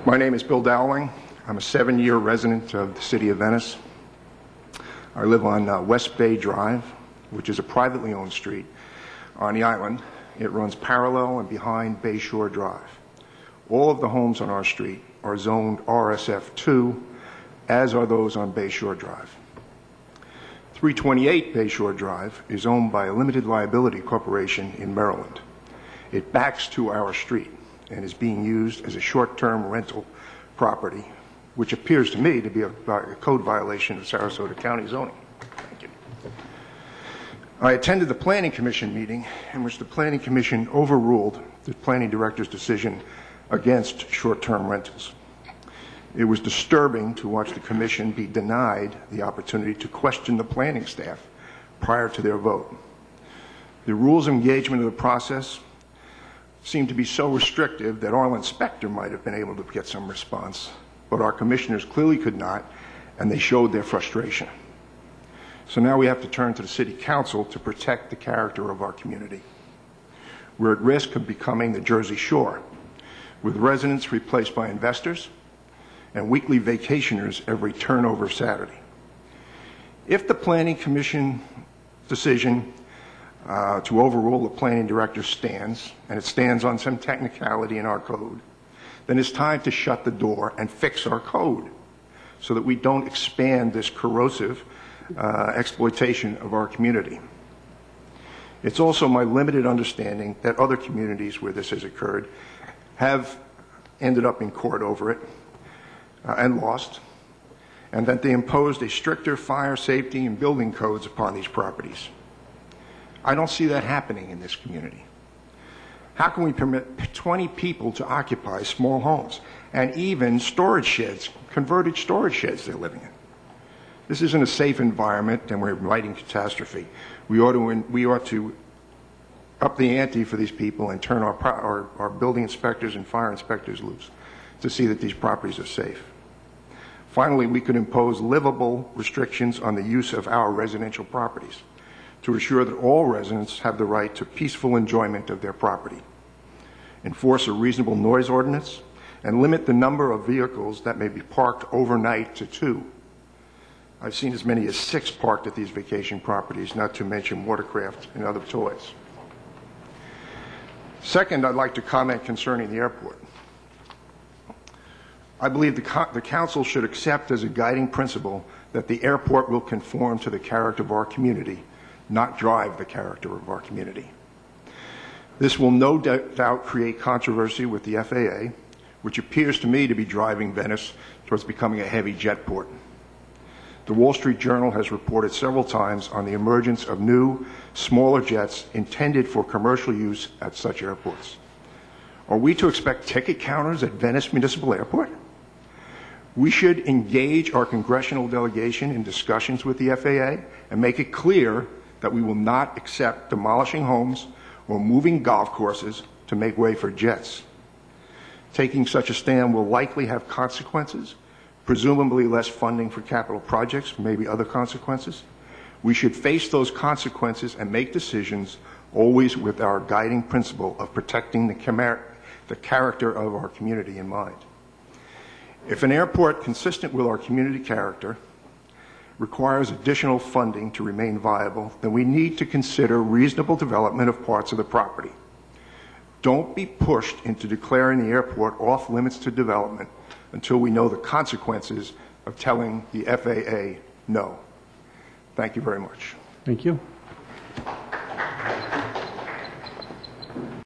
My name is Bill Dowling. I'm a 7-year resident of the city of Venice. I live on West Bay Drive, which is a privately owned street on the island. It runs parallel and behind Bayshore Drive. All of the homes on our street are zoned RSF2, as are those on Bayshore Drive. 328 Bayshore Drive is owned by a limited liability corporation in Maryland. It backs to our street and is being used as a short-term rental property, which appears to me to be a code violation of Sarasota County zoning. Thank you. I attended the Planning Commission meeting in which the Planning Commission overruled the Planning Director's decision against short-term rentals. It was disturbing to watch the Commission be denied the opportunity to question the planning staff prior to their vote. The rules of engagement of the process seemed to be so restrictive that our inspector might have been able to get some response, but our commissioners clearly could not, and they showed their frustration. So now we have to turn to the City Council to protect the character of our community. We're at risk of becoming the Jersey Shore, with residents replaced by investors and weekly vacationers every turnover Saturday. If the Planning Commission decision to overrule the planning director stands, and it stands on some technicality in our code, then it's time to shut the door and fix our code so that we don't expand this corrosive exploitation of our community. It's also my limited understanding that other communities where this has occurred have ended up in court over it and lost, and that they imposed a stricter fire safety and building codes upon these properties. I don't see that happening in this community. How can we permit 20 people to occupy small homes and even storage sheds, converted storage sheds they're living in? This isn't a safe environment, and we're inviting catastrophe. We ought to up the ante for these people and turn our building inspectors and fire inspectors loose to see that these properties are safe. Finally, we could impose livable restrictions on the use of our residential properties to ensure that all residents have the right to peaceful enjoyment of their property. Enforce a reasonable noise ordinance and limit the number of vehicles that may be parked overnight to 2. I've seen as many as 6 parked at these vacation properties, not to mention watercraft and other toys. Second, I'd like to comment concerning the airport. I believe the Council should accept as a guiding principle that the airport will conform to the character of our community, not drive the character of our community. This will no doubt create controversy with the FAA, which appears to me to be driving Venice towards becoming a heavy jet port. The Wall Street Journal has reported several times on the emergence of new, smaller jets intended for commercial use at such airports. Are we to expect ticket counters at Venice Municipal Airport? We should engage our congressional delegation in discussions with the FAA and make it clear that we will not accept demolishing homes or moving golf courses to make way for jets. Taking such a stand will likely have consequences, presumably less funding for capital projects, maybe other consequences. We should face those consequences and make decisions always with our guiding principle of protecting the character of our community in mind. If an airport consistent with our community character requires additional funding to remain viable, then we need to consider reasonable development of parts of the property. Don't be pushed into declaring the airport off limits to development until we know the consequences of telling the FAA no. Thank you very much. Thank you.